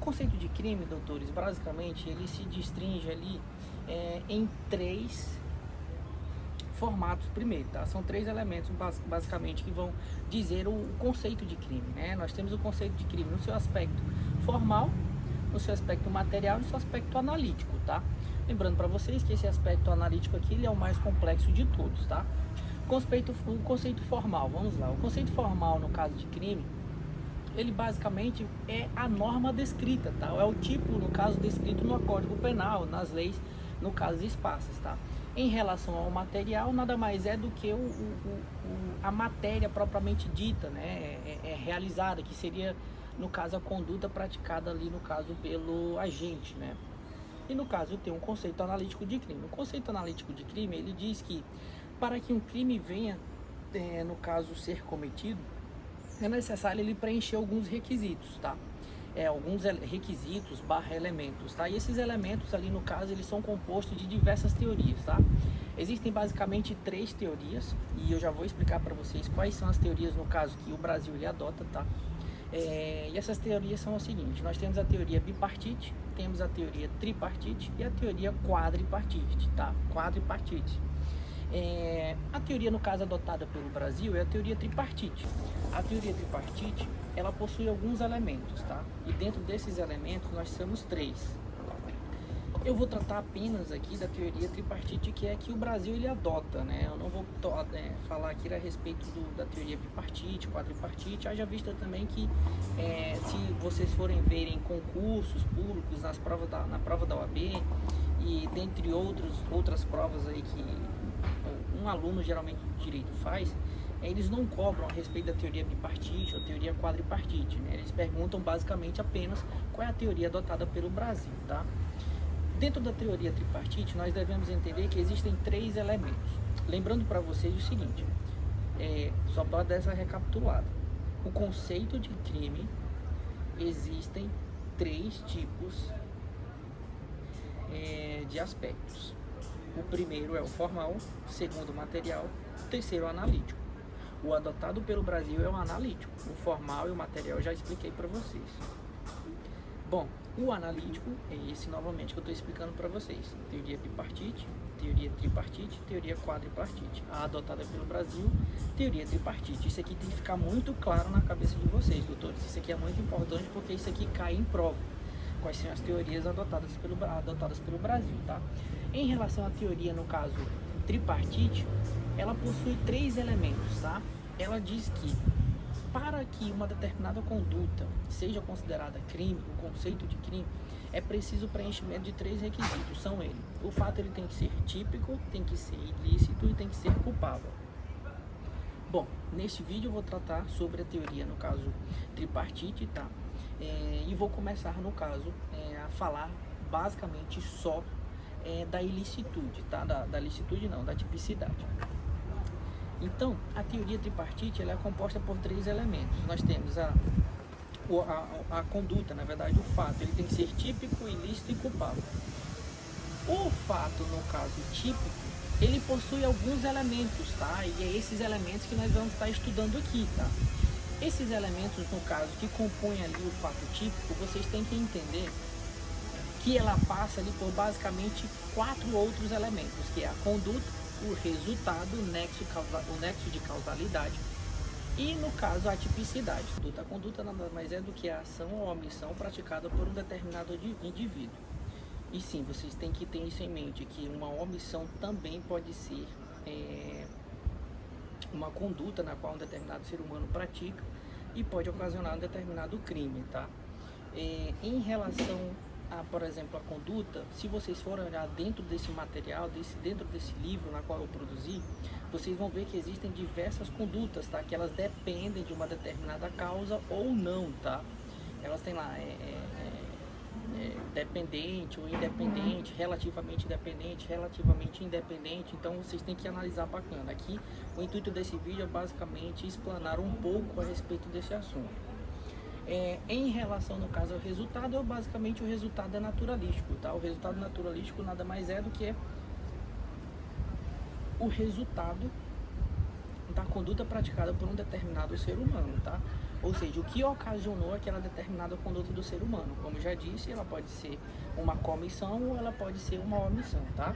conceito de crime, doutores, basicamente, ele se destringe ali em três formatos primeiro, tá? São três elementos basicamente que vão dizer o conceito de crime, né? Nós temos o conceito de crime no seu aspecto formal, no seu aspecto material e no seu aspecto analítico, tá? Lembrando para vocês que esse aspecto analítico aqui ele é o mais complexo de todos, tá? O conceito formal, vamos lá. O conceito formal no caso de crime, ele basicamente é a norma descrita, tá? É o tipo, no caso, descrito no Código Penal, nas leis, no caso esparsas, tá? Em relação ao material, nada mais é do que a matéria propriamente dita, né? É realizada, que seria, no caso, a conduta praticada ali, no caso, pelo agente, né? E no caso, tem um conceito analítico de crime. O conceito analítico de crime, ele diz que para que um crime venha, no caso, ser cometido, é necessário ele preencher alguns requisitos, tá? Alguns requisitos barra elementos, tá? E esses elementos ali, no caso, eles são compostos de diversas teorias, tá? Existem basicamente três teorias e eu já vou explicar para vocês quais são as teorias, no caso, que o Brasil ele adota, tá? E essas teorias são as seguintes: nós temos a teoria bipartite, temos a teoria tripartite e a teoria quadripartite, tá? Quadripartite. A teoria, no caso, adotada pelo Brasil é a teoria tripartite. A teoria tripartite, ela possui alguns elementos, tá? E dentro desses elementos nós temos três. Eu vou tratar apenas aqui da teoria tripartite, que é que o Brasil ele adota, né? Eu não vou falar aqui a respeito da teoria bipartite, quadripartite. Haja vista também que se vocês forem verem concursos públicos na prova da OAB e dentre outras provas aí que um aluno geralmente de direito faz, eles não cobram a respeito da teoria bipartite ou teoria quadripartite, né? Eles perguntam basicamente apenas qual é a teoria adotada pelo Brasil, tá? Dentro da teoria tripartite, nós devemos entender que existem três elementos. Lembrando para vocês o seguinte, só para dar essa recapitulada. O conceito de crime, existem três tipos de aspectos. O primeiro é o formal, o segundo o material, o terceiro o analítico. O adotado pelo Brasil é o analítico, o formal e o material eu já expliquei para vocês. Bom, o analítico é esse novamente que eu estou explicando para vocês. Teoria bipartite, teoria tripartite, teoria quadripartite. A adotada pelo Brasil, teoria tripartite. Isso aqui tem que ficar muito claro na cabeça de vocês, doutores. Isso aqui é muito importante porque isso aqui cai em prova. Quais são as teorias adotadas pelo Brasil, tá? Em relação à teoria, no caso, tripartite, ela possui três elementos, tá? Ela diz que para que uma determinada conduta seja considerada crime, o conceito de crime, é preciso o preenchimento de três requisitos. São eles: o fato ele tem que ser típico, tem que ser ilícito e tem que ser culpável. Bom, neste vídeo eu vou tratar sobre a teoria, no caso, tripartite, tá? E vou começar, no caso, a falar basicamente só da ilicitude, tá? Da ilicitude não, da tipicidade. Então, a teoria tripartite ela é composta por três elementos. Nós temos a conduta, na verdade, o fato. Ele tem que ser típico, ilícito e culpável. O fato, no caso típico, ele possui alguns elementos, tá? E é esses elementos que nós vamos estar estudando aqui, tá? Esses elementos, no caso, que compõem ali o fato típico, vocês têm que entender que ela passa ali por basicamente quatro outros elementos, que é a conduta, o resultado, o nexo de causalidade e, no caso, a tipicidade. A conduta nada mais é do que a ação ou omissão praticada por um determinado indivíduo. E sim, vocês têm que ter isso em mente, que uma omissão também pode ser uma conduta na qual um determinado ser humano pratica e pode ocasionar um determinado crime, tá? Em relação por exemplo, a conduta, se vocês forem olhar dentro desse material, dentro desse livro na qual eu produzi, vocês vão ver que existem diversas condutas, tá? Que elas dependem de uma determinada causa ou não, tá? Elas têm lá dependente ou independente, relativamente independente, então vocês têm que analisar bacana. Aqui, o intuito desse vídeo é basicamente explanar um pouco a respeito desse assunto. Em relação, no caso, ao resultado, basicamente o resultado é naturalístico, tá? O resultado naturalístico nada mais é do que o resultado da conduta praticada por um determinado ser humano, tá? Ou seja, o que ocasionou aquela determinada conduta do ser humano. Como já disse, ela pode ser uma comissão ou ela pode ser uma omissão, tá?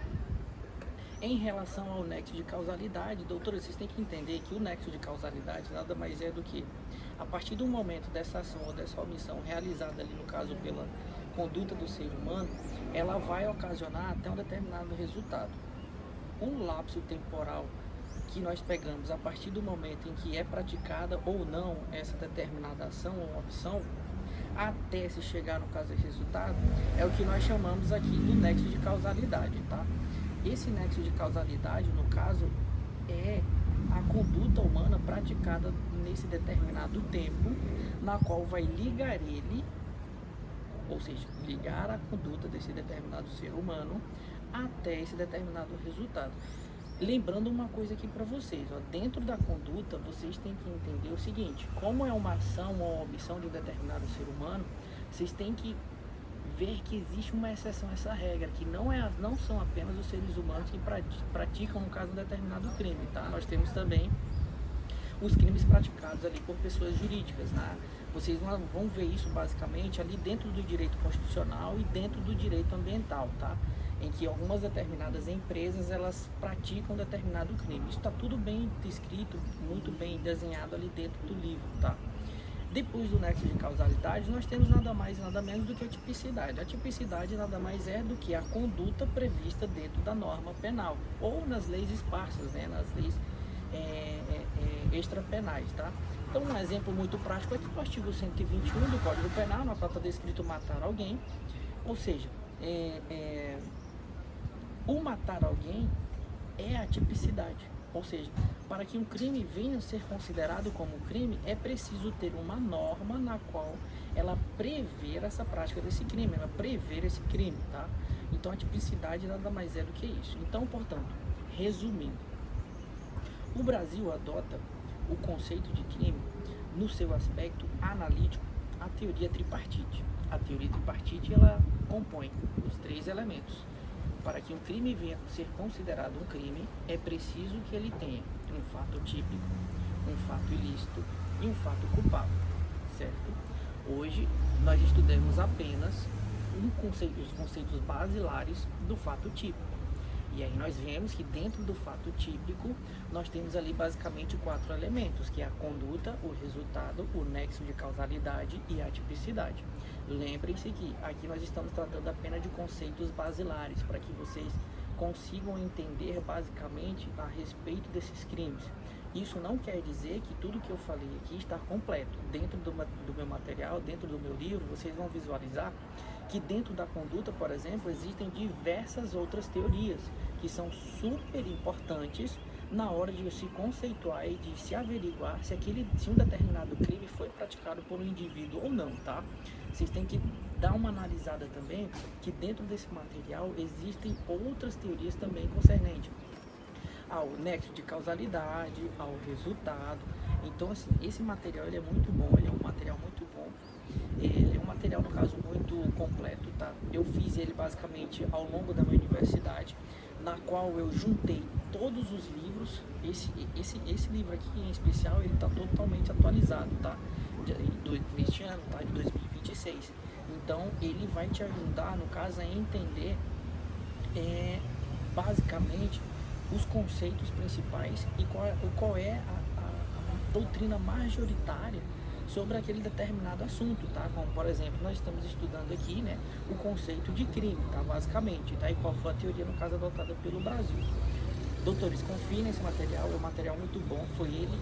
Em relação ao nexo de causalidade, doutores, vocês têm que entender que o nexo de causalidade nada mais é do que, a partir do momento dessa ação ou dessa omissão realizada ali, no caso, pela conduta do ser humano, ela vai ocasionar até um determinado resultado. Um lapso temporal que nós pegamos a partir do momento em que é praticada ou não essa determinada ação ou omissão, até se chegar no caso desse resultado, é o que nós chamamos aqui do nexo de causalidade, tá? Esse nexo de causalidade, no caso, é a conduta humana praticada nesse determinado tempo, na qual vai ligar ele, ou seja, ligar a conduta desse determinado ser humano até esse determinado resultado. Lembrando uma coisa aqui para vocês, ó, dentro da conduta vocês têm que entender o seguinte: como é uma ação ou omissão de um determinado ser humano, vocês têm que ver que existe uma exceção a essa regra, que não são apenas os seres humanos que praticam, no caso, um determinado crime, tá? Nós temos também os crimes praticados ali por pessoas jurídicas, né? Vocês vão ver isso basicamente ali dentro do direito constitucional e dentro do direito ambiental, tá? Em que algumas determinadas empresas, elas praticam determinado crime. Isso está tudo bem descrito, muito bem desenhado ali dentro do livro, tá? Depois do nexo de causalidade, nós temos nada mais e nada menos do que a tipicidade. A tipicidade nada mais é do que a conduta prevista dentro da norma penal, ou nas leis esparsas, né? Nas leis extrapenais, tá? Então, um exemplo muito prático é que o artigo 121 do Código Penal, na qual está descrito matar alguém, ou seja, o matar alguém é a tipicidade. Ou seja, para que um crime venha a ser considerado como crime, é preciso ter uma norma na qual ela prever essa prática desse crime, ela prever esse crime, tá? Então a tipicidade nada mais é do que isso. Então, portanto, resumindo, o Brasil adota o conceito de crime no seu aspecto analítico, a teoria tripartite. A teoria tripartite, ela compõe os três elementos. Para que um crime venha a ser considerado um crime, é preciso que ele tenha um fato típico, um fato ilícito e um fato culpável, certo? Hoje, nós estudamos apenas os conceitos basilares do fato típico. E aí nós vemos que dentro do fato típico, nós temos ali basicamente 4 elementos, que é a conduta, o resultado, o nexo de causalidade e a tipicidade. Lembrem-se que aqui nós estamos tratando apenas de conceitos basilares, para que vocês consigam entender basicamente a respeito desses crimes. Isso não quer dizer que tudo que eu falei aqui está completo. Dentro do meu material, dentro do meu livro, vocês vão visualizar que dentro da conduta, por exemplo, existem diversas outras teorias que são super importantes na hora de se conceituar e de se averiguar se um determinado crime foi praticado por um indivíduo ou não, tá? Vocês têm que dar uma analisada também que dentro desse material existem outras teorias também concernentes ao nexo de causalidade, ao resultado. Então, assim, esse material ele é muito bom, ele é um material muito bom. Ele é um material, no caso, muito completo, tá? Eu fiz ele basicamente ao longo da minha universidade, na qual eu juntei todos os livros. Esse livro aqui em especial, ele está totalmente atualizado, tá? Neste ano, tá? De 2026. Então, ele vai te ajudar, no caso, a entender basicamente os conceitos principais e qual é a doutrina majoritária sobre aquele determinado assunto, tá? Como, por exemplo, nós estamos estudando aqui, né, o conceito de crime, tá? Basicamente, tá? E qual foi a teoria, no caso, adotada pelo Brasil. Doutores, confiem nesse material, é um material muito bom, foi ele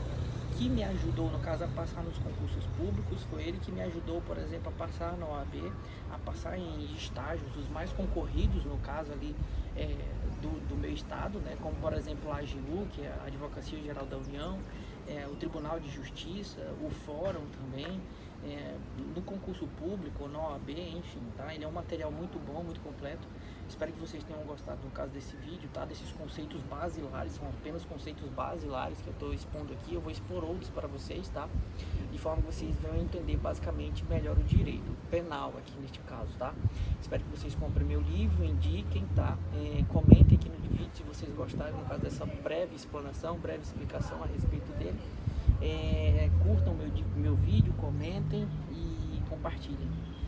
que me ajudou, no caso, a passar nos concursos públicos, foi ele que me ajudou, por exemplo, a passar na OAB, a passar em estágios, os mais concorridos, no caso ali, do meu estado, né, como, por exemplo, a AGU, que é a Advocacia Geral da União, o Tribunal de Justiça, o Fórum também, no concurso público, na OAB, enfim, tá? Ele é um material muito bom, muito completo. Espero que vocês tenham gostado, no caso desse vídeo, tá? Desses conceitos basilares, são apenas conceitos basilares que eu estou expondo aqui. Eu vou expor outros para vocês, tá? De forma que vocês vão entender basicamente melhor o direito penal aqui neste caso, tá? Espero que vocês comprem meu livro, indiquem, tá? Comentem aqui no vídeo se vocês gostaram, no caso dessa breve explanação, breve explicação a respeito dele. Curtam meu vídeo, comentem e compartilhem.